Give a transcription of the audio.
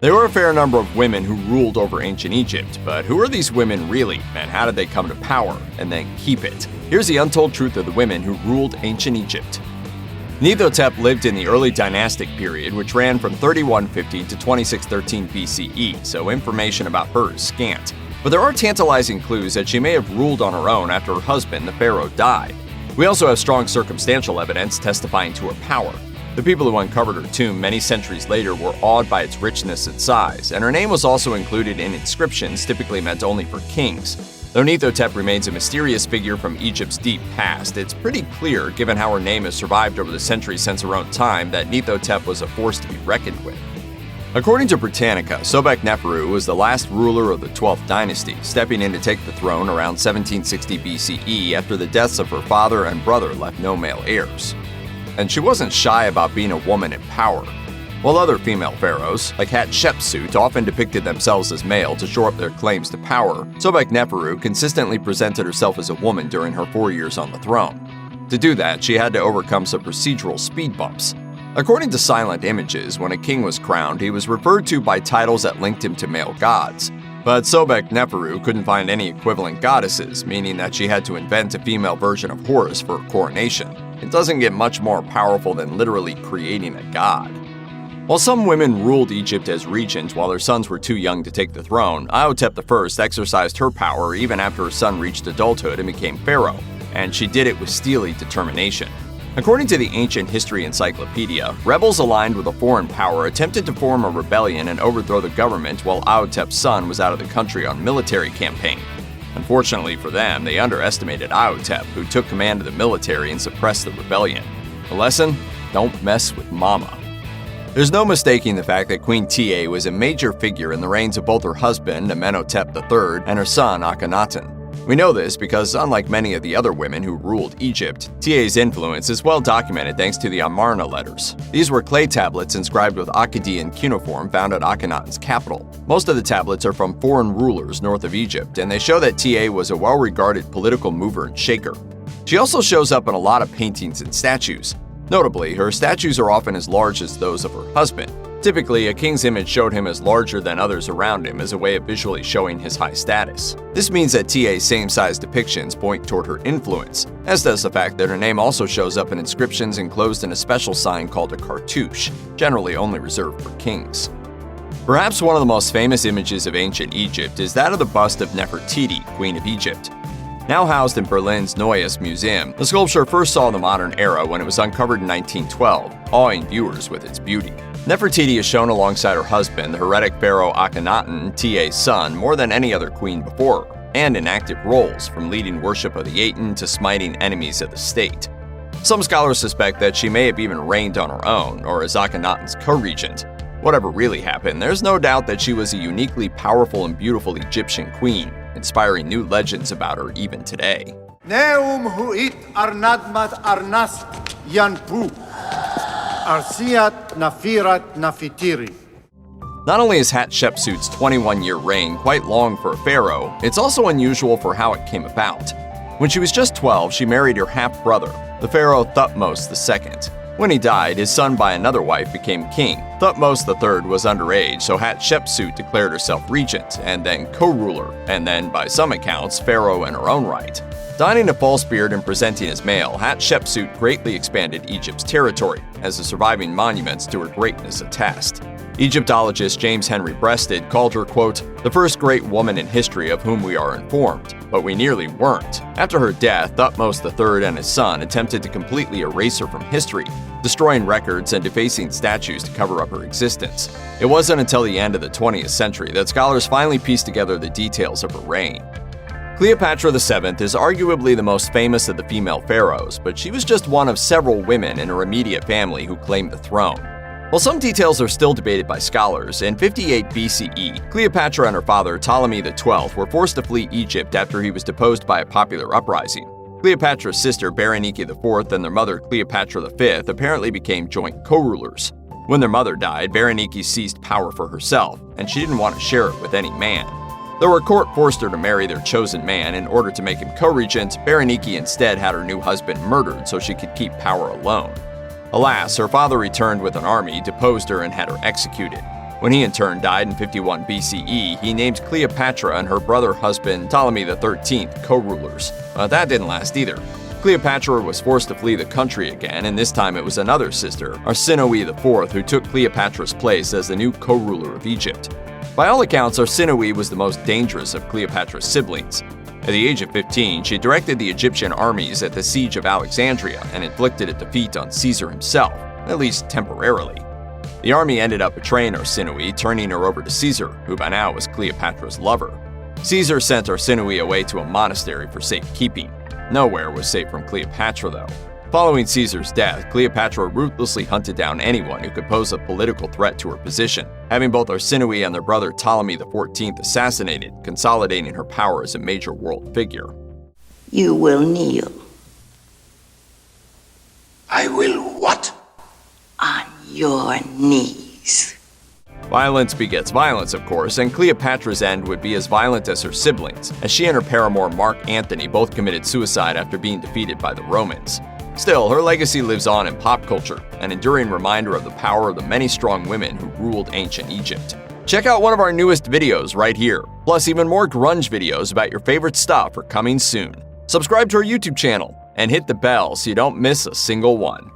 There were a fair number of women who ruled over ancient Egypt, but who are these women really, and how did they come to power and then keep it? Here's the untold truth of the women who ruled ancient Egypt. Nephthotep lived in the early dynastic period, which ran from 3150 to 2613 BCE, so information about her is scant. But there are tantalizing clues that she may have ruled on her own after her husband, the pharaoh, died. We also have strong circumstantial evidence testifying to her power. The people who uncovered her tomb many centuries later were awed by its richness and size, and her name was also included in inscriptions typically meant only for kings. Though Nephthotep remains a mysterious figure from Egypt's deep past, it's pretty clear, given how her name has survived over the centuries since her own time, that Nephthotep was a force to be reckoned with. According to Britannica, Sobekneferu was the last ruler of the 12th dynasty, stepping in to take the throne around 1760 BCE after the deaths of her father and brother left no male heirs. And she wasn't shy about being a woman in power. While other female pharaohs, like Hatshepsut, often depicted themselves as male to shore up their claims to power, Sobekneferu consistently presented herself as a woman during her 4 years on the throne. To do that, she had to overcome some procedural speed bumps. According to Silent Images, when a king was crowned, he was referred to by titles that linked him to male gods. But Sobekneferu couldn't find any equivalent goddesses, meaning that she had to invent a female version of Horus for her coronation. It doesn't get much more powerful than literally creating a god. While some women ruled Egypt as regent while their sons were too young to take the throne, Imhotep I exercised her power even after her son reached adulthood and became pharaoh, and she did it with steely determination. According to the Ancient History Encyclopedia, rebels aligned with a foreign power attempted to form a rebellion and overthrow the government while Imhotep's son was out of the country on military campaign. Unfortunately for them, they underestimated Imhotep, who took command of the military and suppressed the rebellion. The lesson? Don't mess with mama. There's no mistaking the fact that Queen Tiye was a major figure in the reigns of both her husband, Amenhotep III, and her son, Akhenaten. We know this because, unlike many of the other women who ruled Egypt, Tiye's influence is well documented thanks to the Amarna letters. These were clay tablets inscribed with Akkadian cuneiform found at Akhenaten's capital. Most of the tablets are from foreign rulers north of Egypt, and they show that Tiye was a well-regarded political mover and shaker. She also shows up in a lot of paintings and statues. Notably, her statues are often as large as those of her husband. Typically, a king's image showed him as larger than others around him as a way of visually showing his high status. This means that Tiye's same-size depictions point toward her influence, as does the fact that her name also shows up in inscriptions enclosed in a special sign called a cartouche, generally only reserved for kings. Perhaps one of the most famous images of ancient Egypt is that of the bust of Nefertiti, Queen of Egypt. Now housed in Berlin's Neues Museum, the sculpture first saw the modern era when it was uncovered in 1912, awing viewers with its beauty. Nefertiti is shown alongside her husband, the heretic pharaoh Akhenaten, Tiye's son, more than any other queen before her, and in active roles, from leading worship of the Aten to smiting enemies of the state. Some scholars suspect that she may have even reigned on her own, or as Akhenaten's co-regent. Whatever really happened, there's no doubt that she was a uniquely powerful and beautiful Egyptian queen, inspiring new legends about her even today. Neum huit arnadmat arnas yanpu. Arsiat nafirat nafitiri. Not only is Hatshepsut's 21-year reign quite long for a pharaoh, it's also unusual for how it came about. When she was just 12, she married her half-brother, the pharaoh Thutmose II. When he died, his son by another wife became king. Thutmose III was underage, so Hatshepsut declared herself regent, and then co-ruler, and then, by some accounts, pharaoh in her own right. Donning a false beard and presenting as male, Hatshepsut greatly expanded Egypt's territory, as the surviving monuments to her greatness attest. Egyptologist James Henry Breasted called her, quote, "the first great woman in history of whom we are informed, but we nearly weren't." After her death, Thutmose III and his son attempted to completely erase her from history, destroying records and defacing statues to cover up her existence. It wasn't until the end of the 20th century that scholars finally pieced together the details of her reign. Cleopatra VII is arguably the most famous of the female pharaohs, but she was just one of several women in her immediate family who claimed the throne. While some details are still debated by scholars, in 58 BCE, Cleopatra and her father Ptolemy XII were forced to flee Egypt after he was deposed by a popular uprising. Cleopatra's sister Berenike IV and their mother Cleopatra V apparently became joint co-rulers. When their mother died, Berenike seized power for herself, and she didn't want to share it with any man. Though her court forced her to marry their chosen man in order to make him co-regent, Berenike instead had her new husband murdered so she could keep power alone. Alas, her father returned with an army, deposed her, and had her executed. When he in turn died in 51 BCE, he named Cleopatra and her brother-husband Ptolemy XIII co-rulers. But that didn't last either. Cleopatra was forced to flee the country again, and this time it was another sister, Arsinoe IV, who took Cleopatra's place as the new co-ruler of Egypt. By all accounts, Arsinoe was the most dangerous of Cleopatra's siblings. At the age of 15, she directed the Egyptian armies at the siege of Alexandria and inflicted a defeat on Caesar himself, at least temporarily. The army ended up betraying Arsinoe, turning her over to Caesar, who by now was Cleopatra's lover. Caesar sent Arsinoe away to a monastery for safekeeping. Nowhere was safe from Cleopatra, though. Following Caesar's death, Cleopatra ruthlessly hunted down anyone who could pose a political threat to her position, having both Arsinoe and their brother Ptolemy XIV assassinated, consolidating her power as a major world figure. You will kneel. I will what? On your knees. Violence begets violence, of course, and Cleopatra's end would be as violent as her siblings, as she and her paramour Mark Antony both committed suicide after being defeated by the Romans. Still, her legacy lives on in pop culture, an enduring reminder of the power of the many strong women who ruled ancient Egypt. Check out one of our newest videos right here, plus even more grunge videos about your favorite stuff are coming soon. Subscribe to our YouTube channel and hit the bell so you don't miss a single one.